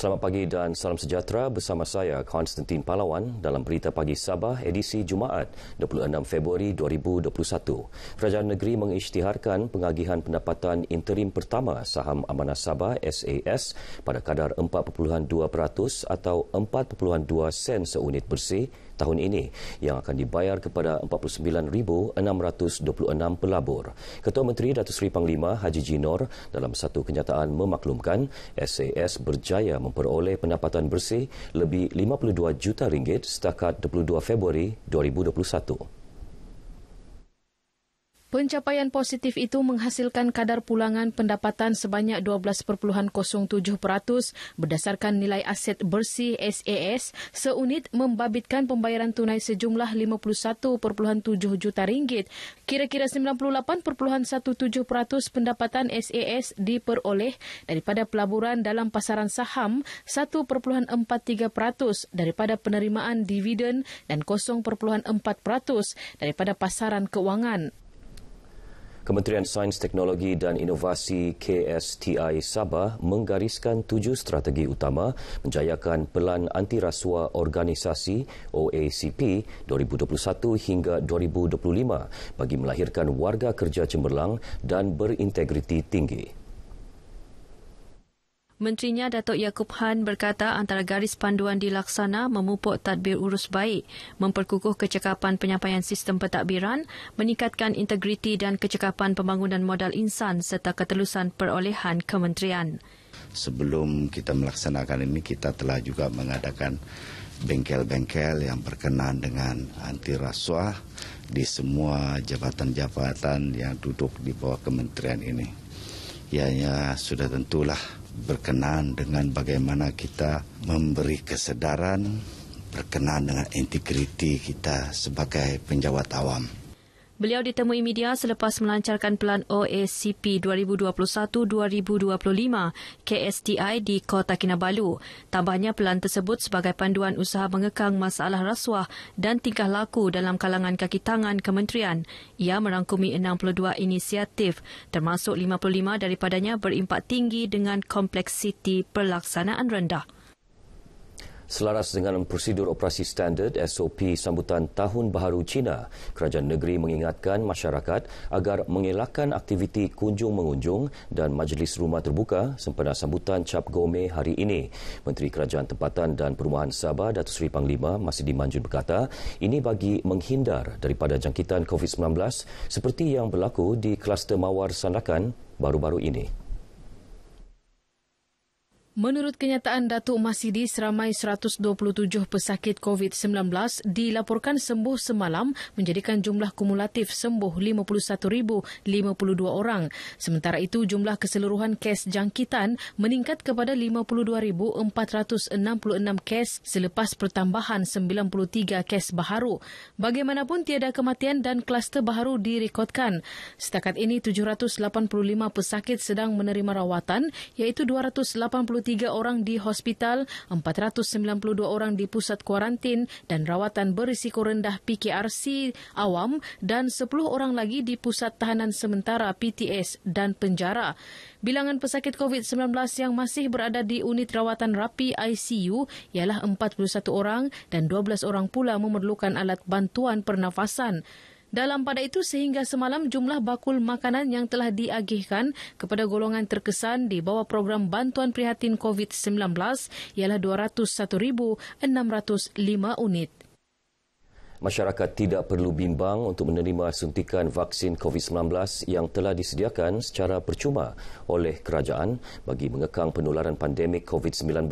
Selamat pagi dan salam sejahtera bersama saya Konstantin Pahlawan dalam Berita Pagi Sabah edisi Jumaat 26 Februari 2021. Kerajaan negeri mengisytiharkan pengagihan pendapatan interim pertama saham Amanah Sabah SAS pada kadar 4.2% atau 4.2 sen seunit bersih tahun ini yang akan dibayar kepada 49,626 pelabur. Ketua Menteri Datuk Seri Panglima Haji Jinor dalam satu kenyataan memaklumkan SAS berjaya memperoleh pendapatan bersih lebih 52 juta ringgit setakat 22 Februari 2021. Pencapaian positif itu menghasilkan kadar pulangan pendapatan sebanyak 12.07% berdasarkan nilai aset bersih SAS seunit membabitkan pembayaran tunai sejumlah 51.7 juta ringgit. Kira-kira 98.17% pendapatan SAS diperoleh daripada pelaburan dalam pasaran saham, 1.43% daripada penerimaan dividen dan 0.4% daripada pasaran kewangan. Kementerian Sains, Teknologi dan Inovasi KSTI Sabah menggariskan 7 strategi utama menjayakan Pelan Anti Rasuah Organisasi OACP 2021 hingga 2025 bagi melahirkan warga kerja cemerlang dan berintegriti tinggi. Menterinya Datuk Yaakob Han berkata antara garis panduan dilaksana memupuk tadbir urus baik, memperkukuh kecekapan penyampaian sistem pentadbiran, meningkatkan integriti dan kecekapan pembangunan modal insan serta ketelusan perolehan kementerian. Sebelum kita melaksanakan ini, kita telah juga mengadakan bengkel-bengkel yang berkenaan dengan anti rasuah di semua jabatan-jabatan yang duduk di bawah kementerian ini. Ianya sudah tentulah berkenaan dengan bagaimana kita memberi kesedaran berkenaan dengan integriti kita sebagai penjawat awam. Beliau ditemui media selepas melancarkan Pelan OACP 2021-2025 KSTI di Kota Kinabalu. Tambahnya pelan tersebut sebagai panduan usaha mengekang masalah rasuah dan tingkah laku dalam kalangan kaki tangan kementerian. Ia merangkumi 62 inisiatif, termasuk 55 daripadanya berimpak tinggi dengan kompleksiti pelaksanaan rendah. Selaras dengan prosedur operasi standard SOP sambutan Tahun Baharu Cina, kerajaan negeri mengingatkan masyarakat agar mengelakkan aktiviti kunjung-mengunjung dan majlis rumah terbuka sempena sambutan Cap Gome hari ini. Menteri Kerajaan Tempatan dan Perumahan Sabah Datuk Seri Panglima Masidi Manjun berkata, ini bagi menghindar daripada jangkitan COVID-19 seperti yang berlaku di kluster Mawar Sandakan baru-baru ini. Menurut kenyataan Datuk Masidi, seramai 127 pesakit COVID-19 dilaporkan sembuh semalam menjadikan jumlah kumulatif sembuh 51,052 orang. Sementara itu, jumlah keseluruhan kes jangkitan meningkat kepada 52,466 kes selepas pertambahan 93 kes baharu. Bagaimanapun, tiada kematian dan kluster baharu direkodkan. Setakat ini, 785 pesakit sedang menerima rawatan, iaitu 283 orang di hospital, 492 orang di pusat kuarantin dan rawatan berisiko rendah PKRC awam dan 10 orang lagi di pusat tahanan sementara PTS dan penjara. Bilangan pesakit COVID-19 yang masih berada di unit rawatan rapi ICU ialah 41 orang dan 12 orang pula memerlukan alat bantuan pernafasan. Dalam pada itu, sehingga semalam jumlah bakul makanan yang telah diagihkan kepada golongan terkesan di bawah program bantuan prihatin COVID-19 ialah 201,605 unit. Masyarakat tidak perlu bimbang untuk menerima suntikan vaksin COVID-19 yang telah disediakan secara percuma oleh kerajaan bagi mengekang penularan pandemik COVID-19.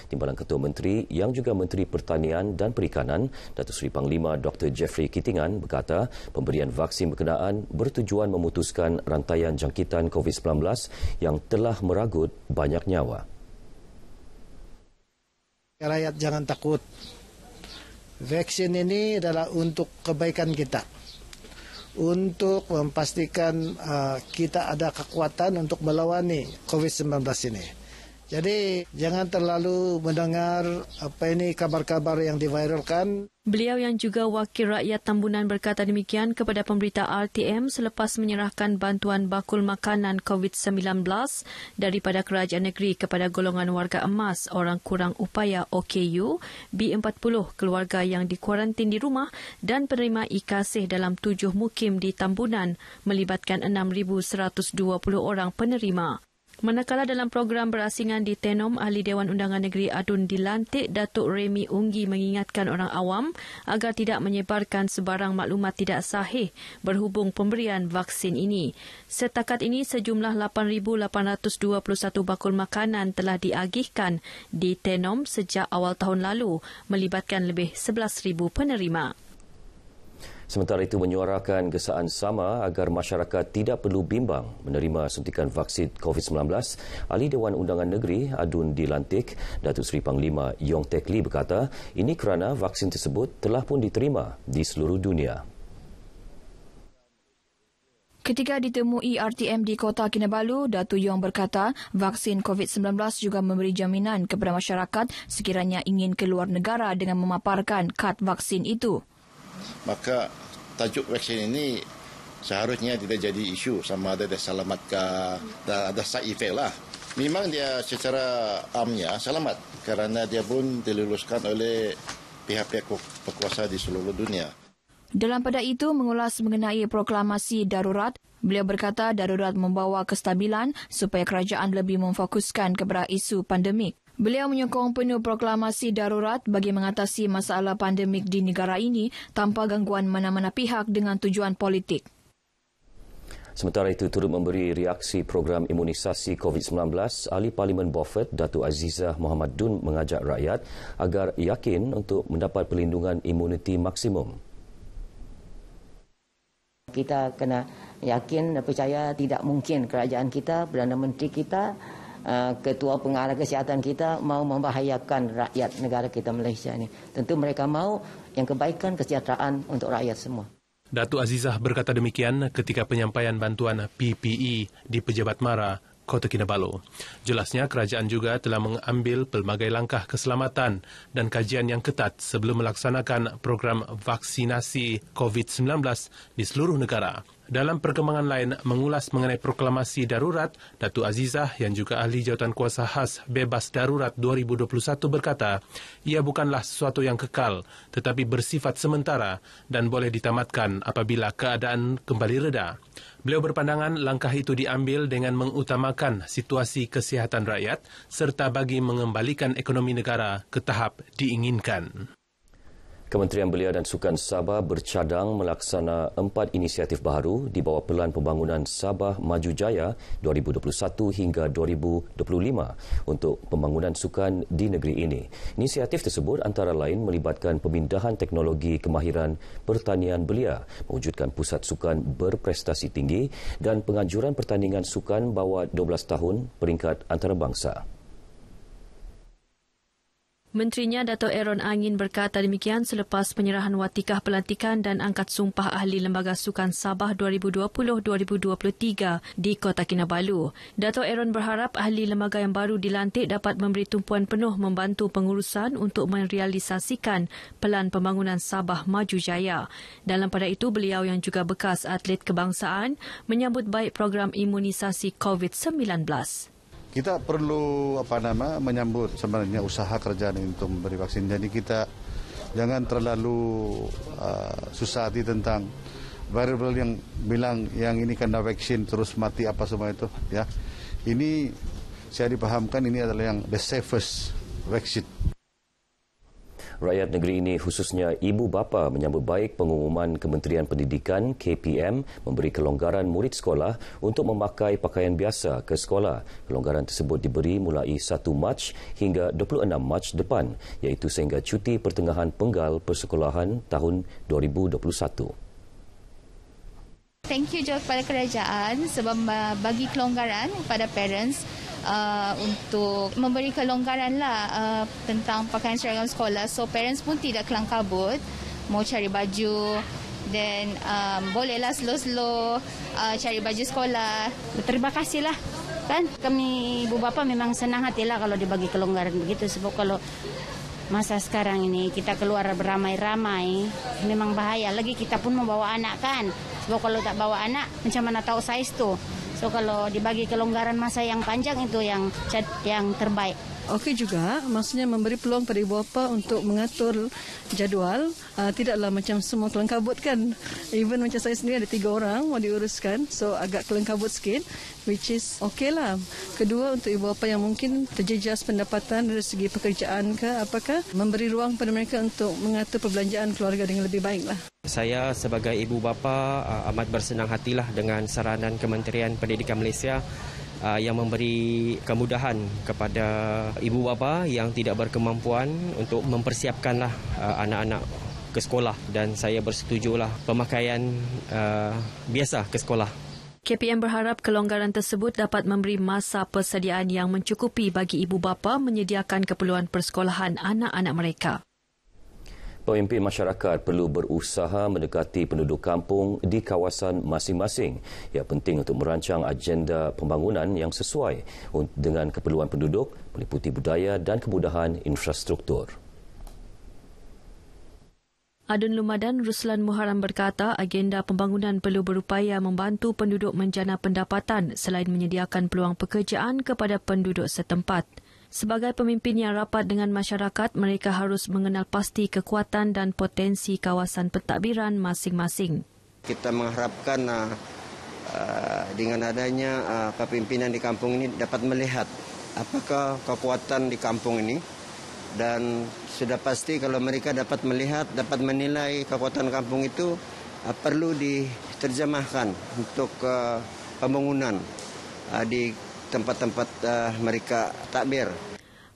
Timbalan Ketua Menteri yang juga Menteri Pertanian dan Perikanan, Datuk Seri Panglima Dr. Jeffrey Kitingan berkata pemberian vaksin berkenaan bertujuan memutuskan rantaian jangkitan COVID-19 yang telah meragut banyak nyawa. Rakyat jangan takut. Vaksin ini adalah untuk kebaikan kita, untuk memastikan kita ada kekuatan untuk melawani COVID-19 ini. Jadi jangan terlalu mendengar kabar-kabar yang diviralkan. Beliau yang juga wakil rakyat Tambunan berkata demikian kepada pemberita RTM selepas menyerahkan bantuan bakul makanan COVID-19 daripada kerajaan negeri kepada golongan warga emas orang kurang upaya OKU B40 keluarga yang dikuarantin di rumah dan penerima e-kasih dalam 7 mukim di Tambunan melibatkan 6,120 orang penerima. Manakala dalam program berasingan di Tenom, Ahli Dewan Undangan Negeri Adun dilantik, Datuk Remy Unggi mengingatkan orang awam agar tidak menyebarkan sebarang maklumat tidak sahih berhubung pemberian vaksin ini. Setakat ini, sejumlah 8,821 bakul makanan telah diagihkan di Tenom sejak awal tahun lalu, melibatkan lebih 11,000 penerima. Sementara itu menyuarakan gesaan sama agar masyarakat tidak perlu bimbang menerima suntikan vaksin COVID-19, Ahli Dewan Undangan Negeri Adun dilantik, Datuk Seri Panglima Yong Teck Lee berkata ini kerana vaksin tersebut telah pun diterima di seluruh dunia. Ketika ditemui RTM di Kota Kinabalu, Datuk Yong berkata vaksin COVID-19 juga memberi jaminan kepada masyarakat sekiranya ingin keluar negara dengan memaparkan kad vaksin itu. Maka tajuk vaksin ini seharusnya tidak jadi isu sama ada dia selamat ke, ada side effect lah. Memang dia secara amnya selamat kerana dia pun diluluskan oleh pihak-pihak berkuasa di seluruh dunia. Dalam pada itu mengulas mengenai proklamasi darurat, beliau berkata darurat membawa kestabilan supaya kerajaan lebih memfokuskan kepada isu pandemik. Beliau menyokong penuh proklamasi darurat bagi mengatasi masalah pandemik di negara ini tanpa gangguan mana-mana pihak dengan tujuan politik. Sementara itu, turut memberi reaksi program imunisasi COVID-19, Ahli Parlimen Beaufort, Datuk Azizah Mohamad Dun mengajak rakyat agar yakin untuk mendapat perlindungan imuniti maksimum. Kita kena yakin dan percaya tidak mungkin kerajaan kita, Perdana Menteri kita, Ketua Pengarah Kesihatan kita mau membahayakan rakyat negara kita Malaysia ini. Tentu mereka mau yang kebaikan kesejahteraan untuk rakyat semua. Datuk Azizah berkata demikian ketika penyampaian bantuan PPE di Pejabat Mara, Kota Kinabalu. Jelasnya kerajaan juga telah mengambil pelbagai langkah keselamatan dan kajian yang ketat sebelum melaksanakan program vaksinasi COVID-19 di seluruh negara. Dalam perkembangan lain, mengulas mengenai proklamasi darurat, Datuk Azizah yang juga ahli jawatan kuasa khas Bebas Darurat 2021 berkata, ia bukanlah sesuatu yang kekal tetapi bersifat sementara dan boleh ditamatkan apabila keadaan kembali reda. Beliau berpandangan langkah itu diambil dengan mengutamakan situasi kesihatan rakyat serta bagi mengembalikan ekonomi negara ke tahap diinginkan. Kementerian Belia dan Sukan Sabah bercadang melaksana 4 inisiatif baharu di bawah Pelan Pembangunan Sabah Maju Jaya 2021 hingga 2025 untuk pembangunan sukan di negeri ini. Inisiatif tersebut antara lain melibatkan pemindahan teknologi kemahiran pertanian belia, mewujudkan pusat sukan berprestasi tinggi dan penganjuran pertandingan sukan bawah 12 tahun peringkat antarabangsa. Menterinya Dato' Aaron Angin berkata demikian selepas penyerahan watikah pelantikan dan angkat sumpah Ahli Lembaga Sukan Sabah 2020-2023 di Kota Kinabalu. Dato' Aaron berharap ahli lembaga yang baru dilantik dapat memberi tumpuan penuh membantu pengurusan untuk merealisasikan Pelan Pembangunan Sabah Maju Jaya. Dalam pada itu, beliau yang juga bekas atlet kebangsaan menyambut baik program imunisasi COVID-19. Kita perlu menyambut sebenarnya usaha kerajaan untuk memberi vaksin. Jadi kita jangan terlalu susah hati tentang variabel yang bilang yang ini kena vaksin terus mati apa semua itu. Ya, ini saya dipahamkan ini adalah yang the safest vaksin. Rakyat negeri ini khususnya ibu bapa menyambut baik pengumuman Kementerian Pendidikan KPM memberi kelonggaran murid sekolah untuk memakai pakaian biasa ke sekolah. Kelonggaran tersebut diberi mulai 1 Mac hingga 26 Mac depan, iaitu sehingga cuti pertengahan penggal persekolahan tahun 2021. Thank you juga kepada kerajaan sebab bagi kelonggaran kepada parents untuk memberi kelonggaran tentang pakaian seragam sekolah. So parents pun tidak kelang kabut mau cari baju dan bolehlah slow-slow cari baju sekolah. Terima kasihlah Kan kami ibu bapa memang senang hatilah kalau dibagi kelonggaran begitu, sebab kalau masa sekarang ini kita keluar beramai-ramai memang bahaya. Lagi kita pun membawa anak kan, sebab kalau tak bawa anak macam mana tahu saiz tu. So kalau dibagi kelonggaran masa yang panjang itu yang terbaik. Okey juga, maksudnya memberi peluang pada ibu bapa untuk mengatur jadual. Tidaklah macam semua kelengkabut kan. Even macam saya sendiri ada 3 orang mau diuruskan, so agak kelengkabut sikit, which is okey lah. Kedua, untuk ibu bapa yang mungkin terjejas pendapatan dari segi pekerjaan ke apakah, memberi ruang pada mereka untuk mengatur perbelanjaan keluarga dengan lebih baik lah. Saya sebagai ibu bapa amat bersenang hatilah dengan saranan Kementerian Pendidikan Malaysia yang memberi kemudahan kepada ibu bapa yang tidak berkemampuan untuk mempersiapkanlah anak-anak ke sekolah, dan saya bersetujulah pemakaian biasa ke sekolah. KPM berharap kelonggaran tersebut dapat memberi masa persediaan yang mencukupi bagi ibu bapa menyediakan keperluan persekolahan anak-anak mereka. Pemimpin masyarakat perlu berusaha mendekati penduduk kampung di kawasan masing-masing. Ia penting untuk merancang agenda pembangunan yang sesuai dengan keperluan penduduk, meliputi budaya dan kemudahan infrastruktur. Adun Lumadan Ruslan Muharram berkata agenda pembangunan perlu berupaya membantu penduduk menjana pendapatan selain menyediakan peluang pekerjaan kepada penduduk setempat. Sebagai pemimpin yang rapat dengan masyarakat, mereka harus mengenal pasti kekuatan dan potensi kawasan pentadbiran masing-masing. Kita mengharapkan dengan adanya kepimpinan di kampung ini dapat melihat apakah kekuatan di kampung ini, dan sudah pasti kalau mereka dapat melihat, dapat menilai kekuatan kampung itu perlu diterjemahkan untuk pembangunan di tempat-tempat mereka takbir.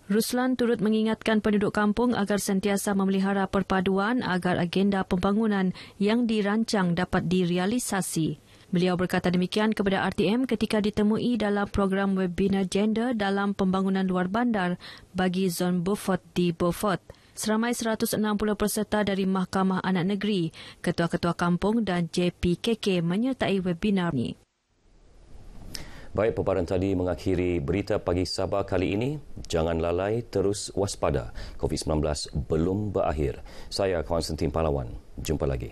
Ruslan turut mengingatkan penduduk kampung agar sentiasa memelihara perpaduan agar agenda pembangunan yang dirancang dapat direalisasi. Beliau berkata demikian kepada RTM ketika ditemui dalam program webinar gender dalam pembangunan luar bandar bagi Zon Beaufort di Beaufort. Seramai 160 peserta dari Mahkamah Anak Negeri, Ketua-Ketua Kampung dan JPKK menyertai webinar ini. Baik, paparan tadi mengakhiri berita pagi Sabah kali ini. Jangan lalai, terus waspada. COVID-19 belum berakhir. Saya Konstantin Pahlawan. Jumpa lagi.